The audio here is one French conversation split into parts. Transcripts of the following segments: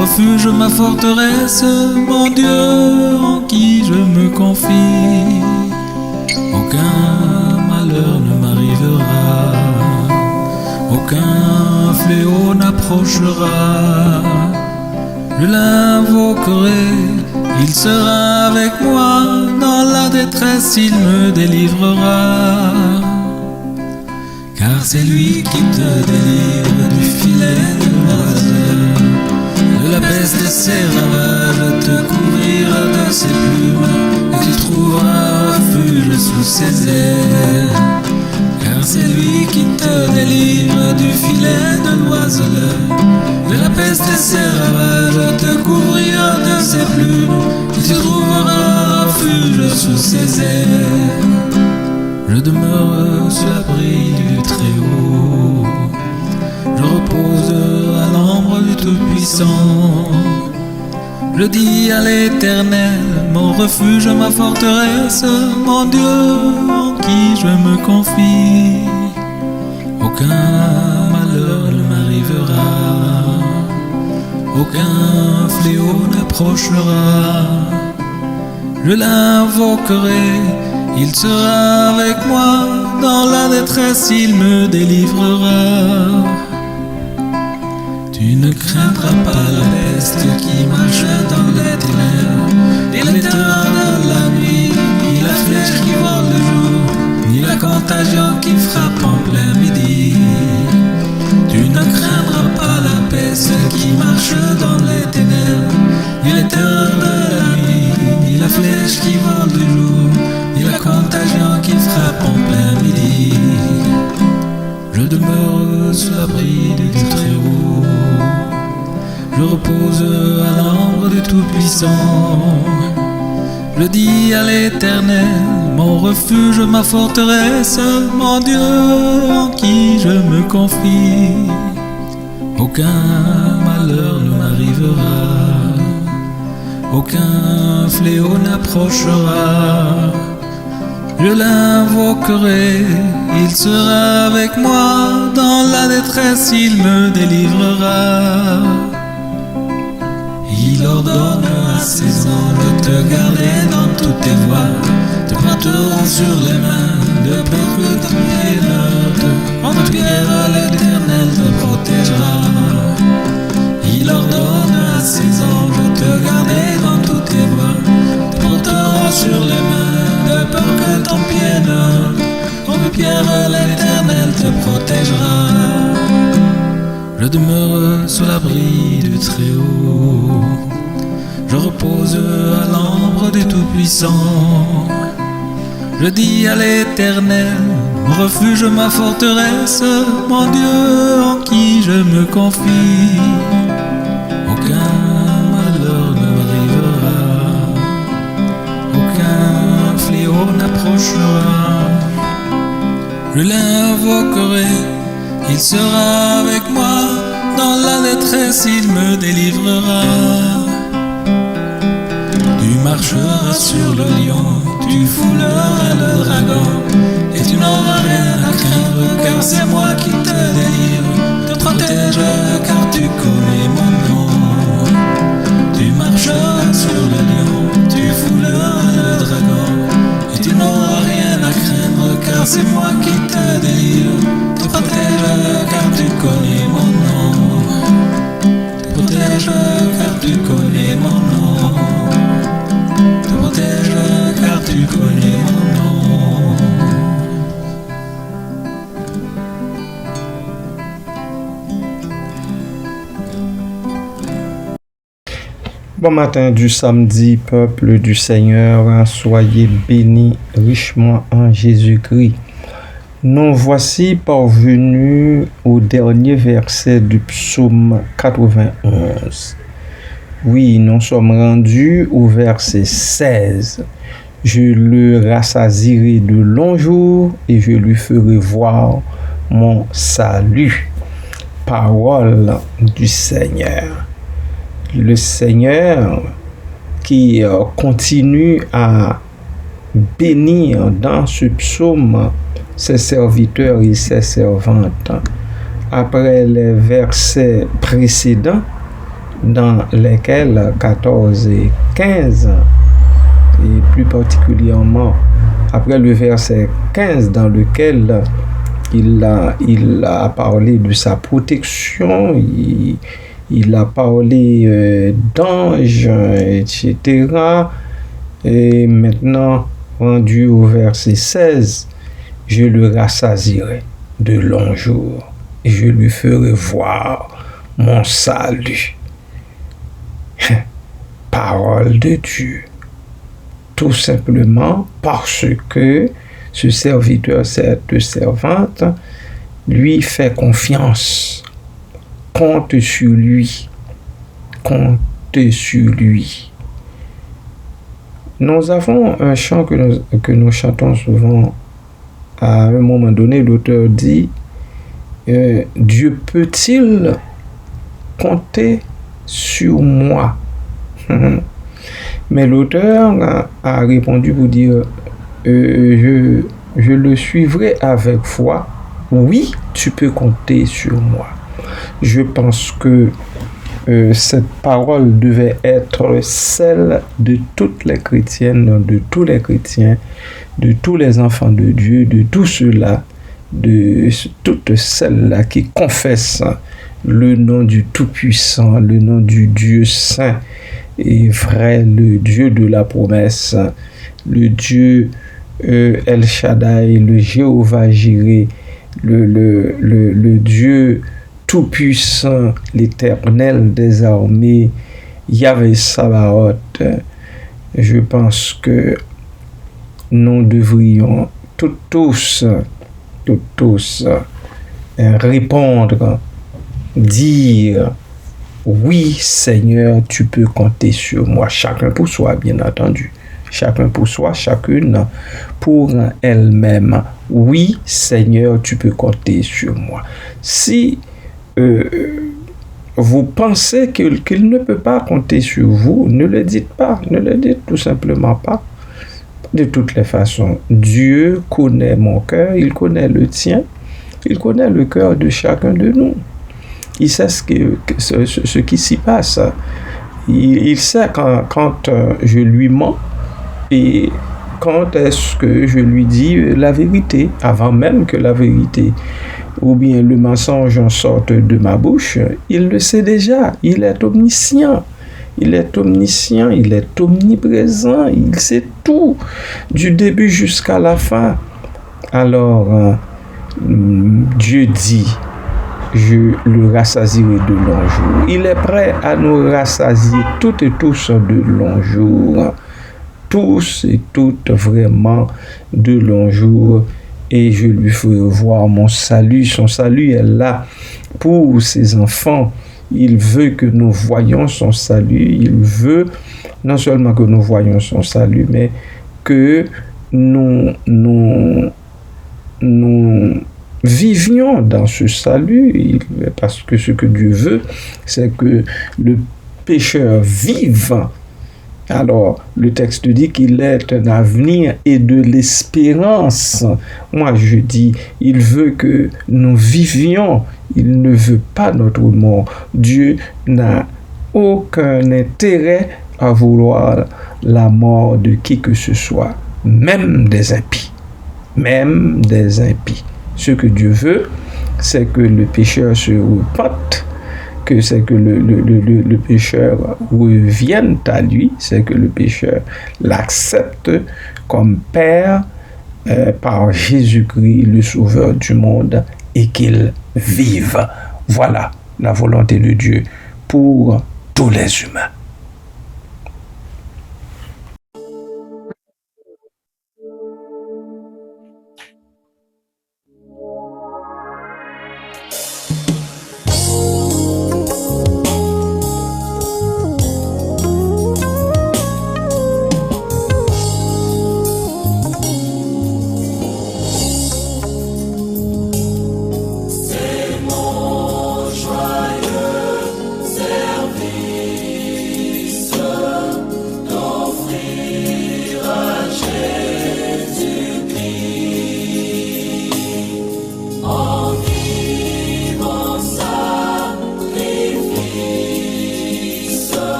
refuge, ma forteresse, mon Dieu en qui je me confie. Aucun malheur ne m'arrivera, aucun fléau n'approchera. Je l'invoquerai, il sera avec moi, dans la détresse il me délivrera. Car c'est lui qui te délivre du filet de l'oiseau, de la peste et ses ravages, te couvrira de ses plumes, et tu trouveras refuge sous ses ailes. Car c'est lui qui te délivre du filet de l'oiseleur, de la peste et ses ravages, te couvrira de ses plumes, et tu trouveras refuge sous ses ailes. Je demeure sous l'abri du Très-Haut, je repose à l'ombre du Tout-Puissant. Je dis à l'Éternel, mon refuge, ma forteresse, mon Dieu en qui je me confie. Aucun malheur ne m'arrivera, aucun fléau n'approchera. Je l'invoquerai, il sera avec moi, dans la détresse il me délivrera. Tu ne craindras pas la peste qui marche dans les ténèbres, ni la terreur de la nuit, ni la flèche qui vole le jour, ni la contagion qui frappe en plein midi. Tu ne craindras pas la peste qui marche dans les ténèbres, ni la terreur de la nuit, ni la flèche qui vole le jour, ni la contagion qui frappe en plein midi. Je demeure sous l'abri du Très-Haut, je repose à l'ombre du Tout-Puissant. Je dis à l'Éternel, mon refuge, ma forteresse, mon Dieu en qui je me confie. Aucun malheur ne m'arrivera, aucun fléau n'approchera. Je l'invoquerai, il sera avec moi, dans la détresse il me délivrera. Il ordonne à ses anges de te garder dans toutes tes voies, te porteront sur les mains, de peur que ton pied ne heurte. En pierre, l'Éternel te protégera. Il ordonne à ses anges de te garder dans toutes tes voies, te porteront sur les mains, de peur que ton pied ne heurte. En pierre, l'Éternel te protégera. Je demeure sous l'abri du Très-Haut, je repose à l'ombre du Tout-Puissant. Je dis à l'Éternel, mon refuge, ma forteresse, mon Dieu en qui je me confie. Aucun malheur ne m'arrivera, aucun fléau n'approchera. Je l'invoquerai, il sera avec moi, dans la détresse il me délivrera. Tu marcheras sur le lion, tu fouleras le dragon, et tu n'auras rien à craindre, car c'est moi qui te délivre, te protège, car tu connais mon nom. Tu marcheras sur le lion, tu fouleras le dragon, et tu n'auras rien à craindre, car c'est moi qui te délivre, te protège, car tu connais mon nom. Te protège, car tu connais mon nom. Te protège, car tu connais mon nom. Bon matin du samedi, peuple du Seigneur, soyez bénis richement en Jésus-Christ. Nous voici parvenus au dernier verset du psaume 91. Oui, nous sommes rendus au verset 16. Je le rassasierai de longs jours et je lui ferai voir mon salut. Parole du Seigneur. Le Seigneur qui continue à bénir dans ce psaume ses serviteurs et ses servantes. Après les versets précédents, dans lesquels 14 et 15, et plus particulièrement après le verset 15 dans lequel il a parlé de sa protection, il a parlé d'anges, etc. Et maintenant, rendu au verset 16, je le rassasierai de longs jours et je lui ferai voir mon salut. Parole de Dieu. Tout simplement parce que ce serviteur, cette servante, lui fait confiance. Compte sur lui. Compte sur lui. Nous avons un chant que nous chantons souvent. À un moment donné, l'auteur dit Dieu peut-il compter sur moi? Mais l'auteur a répondu pour dire je le suivrai avec foi. Oui, tu peux compter sur moi. Je pense que cette parole devait être celle de toutes les chrétiennes, de tous les chrétiens, de tous les enfants de Dieu, de tous ceux-là, de toutes celles-là qui confessent le nom du Tout-Puissant, le nom du Dieu Saint et vrai, le Dieu de la promesse, le Dieu El Shaddai, le Jéhovah Jireh, le Dieu Tout-Puissant, l'Éternel des armées, Yahvé Sabaoth. Je pense que nous devrions tous répondre, dire oui Seigneur, tu peux compter sur moi. Chacun pour soi, bien entendu. Chacun pour soi, chacune pour elle-même. Oui Seigneur, tu peux compter sur moi. Si vous pensez qu'il ne peut pas compter sur vous, ne le dites pas, ne le dites tout simplement pas. De toutes les façons, Dieu connaît mon cœur, il connaît le tien, il connaît le cœur de chacun de nous. Il sait ce qui s'y passe. Il sait quand je lui mens et quand est-ce que je lui dis la vérité, avant même que la vérité ou bien le mensonge en sorte de ma bouche. Il le sait déjà, il est omniscient. Il est omniscient, il est omniprésent, il sait tout, du début jusqu'à la fin. Alors, Dieu dit, je le rassasierai de longs jours. Il est prêt à nous rassasier toutes et tous de longs jours. Tous et toutes vraiment de longs jours. Et je lui ferai voir mon salut. Son salut est là pour ses enfants. Il veut que nous voyions son salut. Il veut non seulement que nous voyions son salut, mais que nous vivions dans ce salut. Parce que ce que Dieu veut, c'est que le pécheur vive. Alors, le texte dit qu'il est un avenir et de l'espérance. Moi, je dis, il veut que nous vivions. Il ne veut pas notre mort. Dieu n'a aucun intérêt à vouloir la mort de qui que ce soit, même des impies. Même des impies. Ce que Dieu veut, c'est que le pécheur se repente, que c'est que le pécheur revienne à lui, c'est que le pécheur l'accepte comme Père par Jésus-Christ, le Sauveur du monde, et qu'il vive. Voilà la volonté de Dieu pour tous les humains.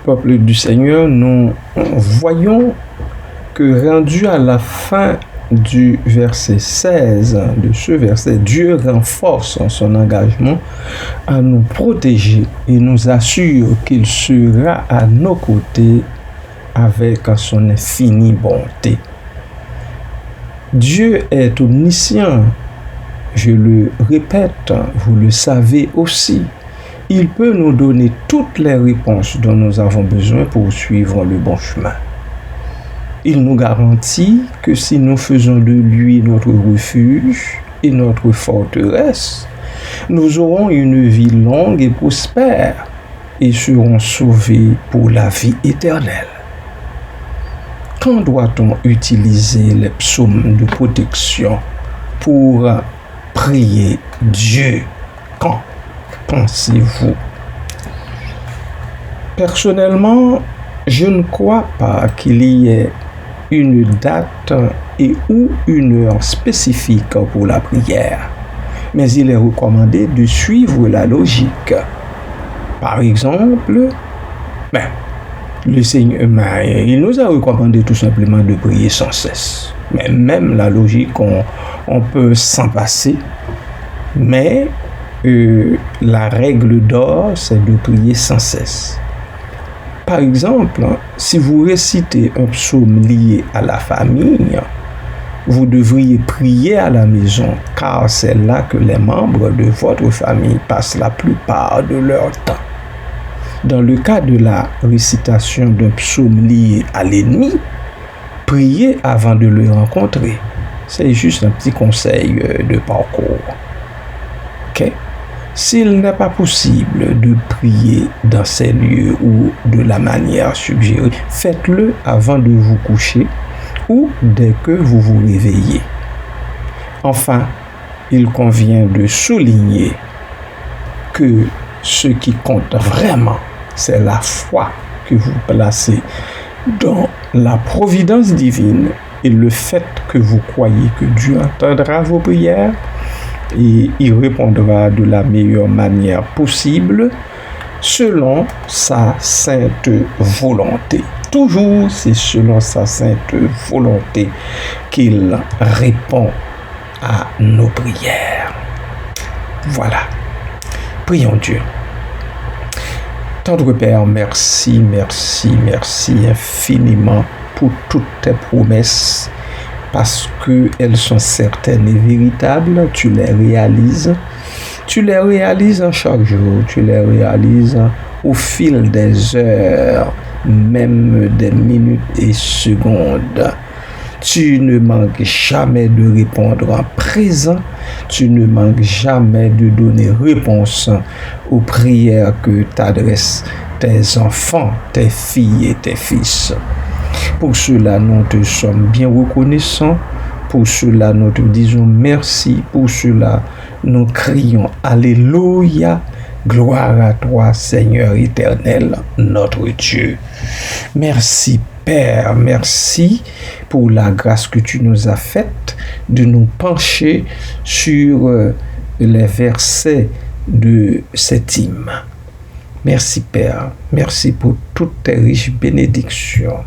peuple du Seigneur, nous voyons que rendu à la fin du verset 16 de ce verset, Dieu renforce son engagement à nous protéger et nous assure qu'il sera à nos côtés avec son infinie bonté. Dieu est omniscient, je le répète, vous le savez aussi. Il peut nous donner toutes les réponses dont nous avons besoin pour suivre le bon chemin. Il nous garantit que si nous faisons de lui notre refuge et notre forteresse, nous aurons une vie longue et prospère et serons sauvés pour la vie éternelle. Quand doit-on utiliser les psaumes de protection pour prier Dieu? Quand pensez-vous? Personnellement, je ne crois pas qu'il y ait une date et ou une heure spécifique pour la prière, mais il est recommandé de suivre la logique. Par exemple, le Seigneur, il nous a recommandé tout simplement de prier sans cesse. Mais même la logique, on peut s'en passer. Mais la règle d'or, c'est de prier sans cesse. Par exemple, si vous récitez un psaume lié à la famille, vous devriez prier à la maison, car c'est là que les membres de votre famille passent la plupart de leur temps. Dans le cas de la récitation d'un psaume lié à l'ennemi, priez avant de le rencontrer. C'est juste un petit conseil de parcours. Ok? S'il n'est pas possible de prier dans ces lieux ou de la manière suggérée, faites-le avant de vous coucher ou dès que vous vous réveillez. Enfin, il convient de souligner que ce qui compte vraiment, c'est la foi que vous placez dans la providence divine et le fait que vous croyez que Dieu entendra vos prières et il répondra de la meilleure manière possible selon sa sainte volonté. Toujours, c'est selon sa sainte volonté qu'il répond à nos prières. Voilà. Prions Dieu. Tendre Père, merci infiniment pour toutes tes promesses, parce qu'elles sont certaines et véritables. Tu les réalises chaque jour, tu les réalises au fil des heures, même des minutes et secondes. Tu ne manques jamais de répondre en présent. Tu ne manques jamais de donner réponse aux prières que t'adressent tes enfants, tes filles et tes fils. Pour cela, nous te sommes bien reconnaissants. Pour cela, nous te disons merci. Pour cela, nous crions Alléluia. Gloire à toi, Seigneur éternel, notre Dieu. Merci, Père, merci pour la grâce que tu nous as faite de nous pencher sur les versets de cet hymne. Merci, Père, merci pour toutes tes riches bénédictions.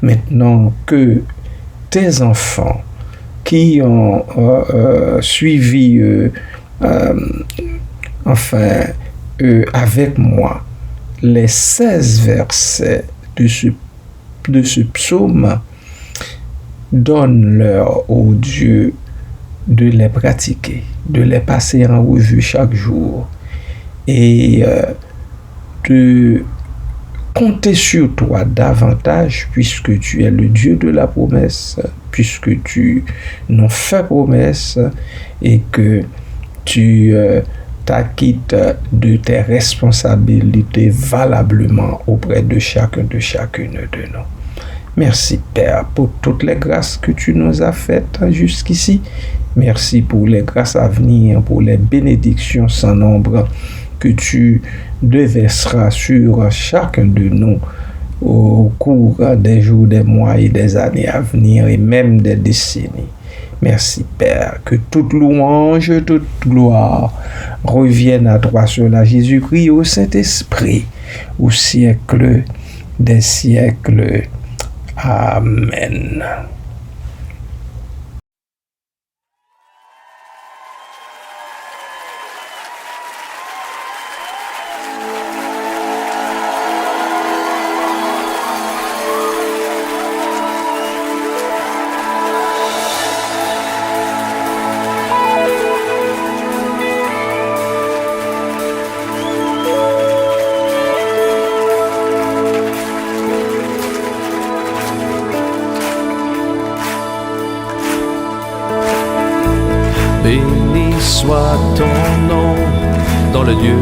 Maintenant que tes enfants qui ont suivi avec moi les 16 versets de ce psaume, donne-leur, ô Dieu, de les pratiquer, de les passer en revue chaque jour et de compter sur toi davantage, puisque tu es le Dieu de la promesse, puisque tu nous fais promesse et que tu t'acquittes de tes responsabilités valablement auprès de chacune de nous. Merci Père pour toutes les grâces que tu nous as faites jusqu'ici. Merci pour les grâces à venir, pour les bénédictions sans nombre que tu déverseras sur chacun de nous au cours des jours, des mois et des années à venir et même des décennies. Merci Père, que toute louange, toute gloire revienne à toi, seul à Jésus-Christ, au Saint-Esprit, au siècle des siècles. Amen. Béni soit ton nom dans le lieu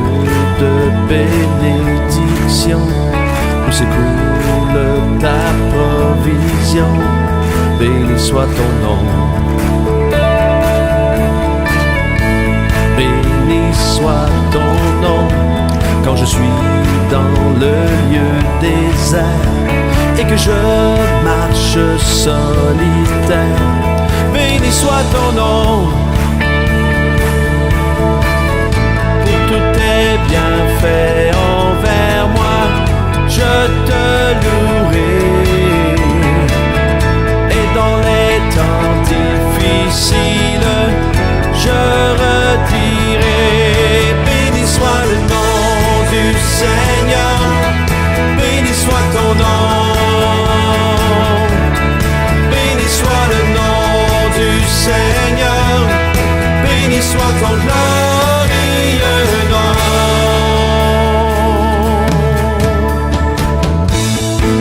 de bénédiction où s'écoule ta provision. Béni soit ton nom. Béni soit ton nom quand je suis dans le lieu désert et que je marche solitaire. Béni soit ton nom. Bienfait envers moi, je te louerai. Et dans les temps difficiles, je redirai. Béni soit le nom du Seigneur, béni soit ton nom. Béni soit le nom du Seigneur, béni soit ton glorieux nom.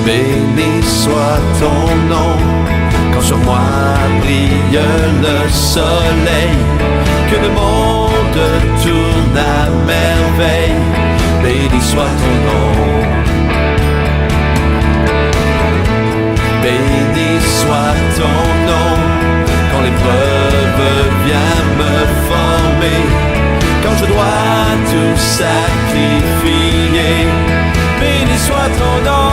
Béni soit ton nom, quand sur moi brille le soleil, que le monde tourne à merveille. Béni soit ton nom. Béni soit ton nom, quand l'épreuve vient me former, quand je dois tout sacrifier. Béni soit ton nom.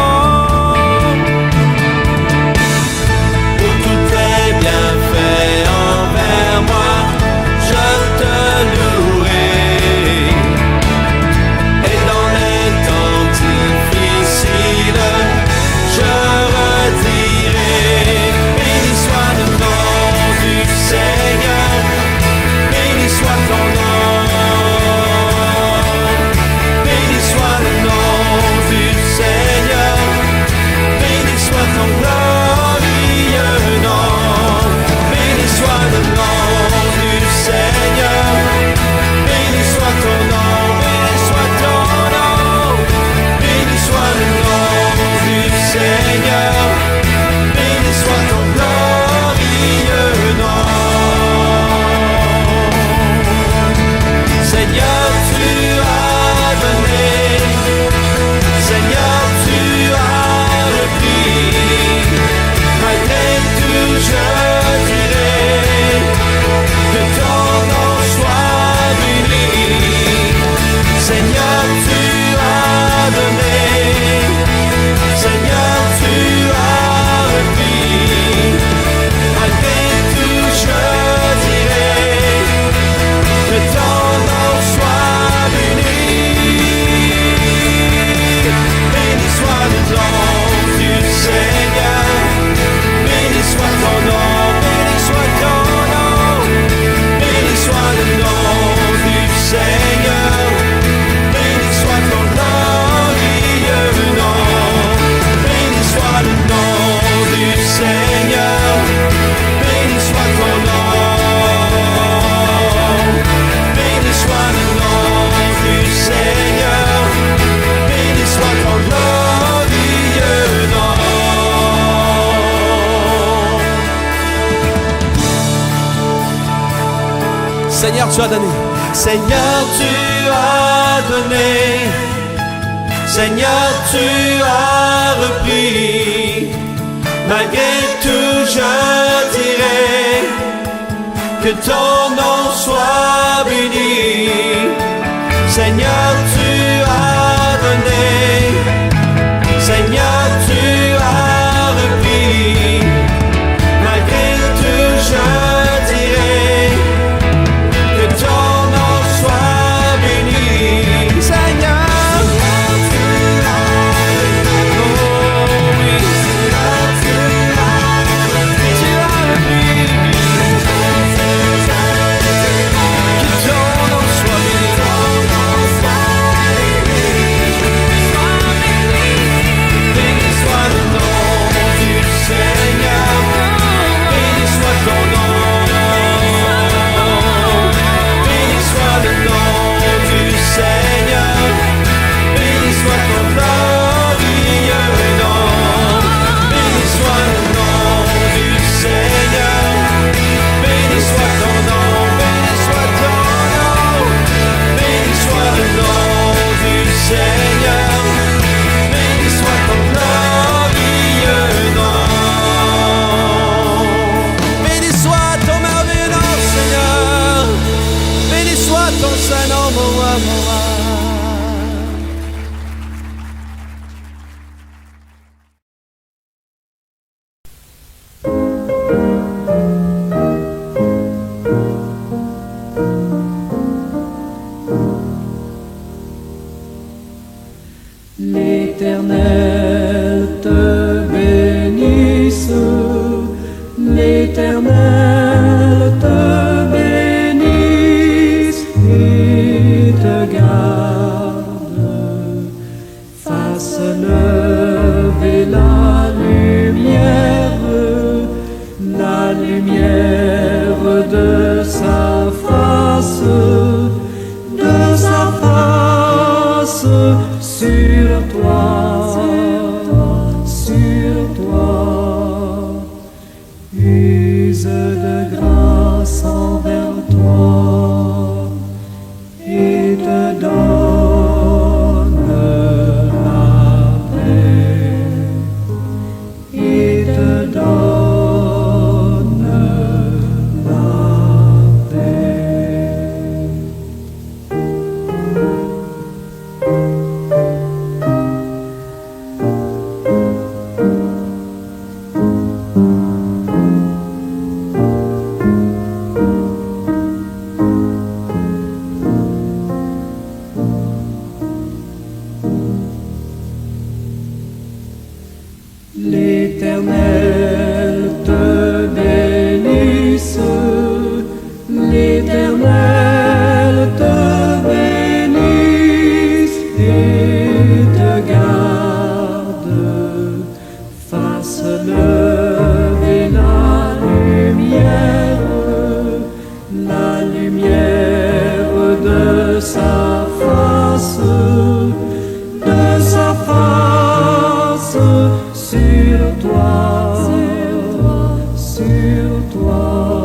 Seigneur, tu as donné. Seigneur, tu as donné. Seigneur, tu as repris. Malgré tout, je dirai que ton nom soit béni. Seigneur, tu as donné. Seigneur, tu as repris. Malgré tout, je dirai que ton nom soit béni. Seigneur, tu as donné. la lumière de sa face sur toi, use de grâce envers toi et te donne la paix, et te donne la paix. L'Éternel te bénisse, l'Éternel te bénisse et te garde, fasse lever la lumière de sa face sur toi, sur toi.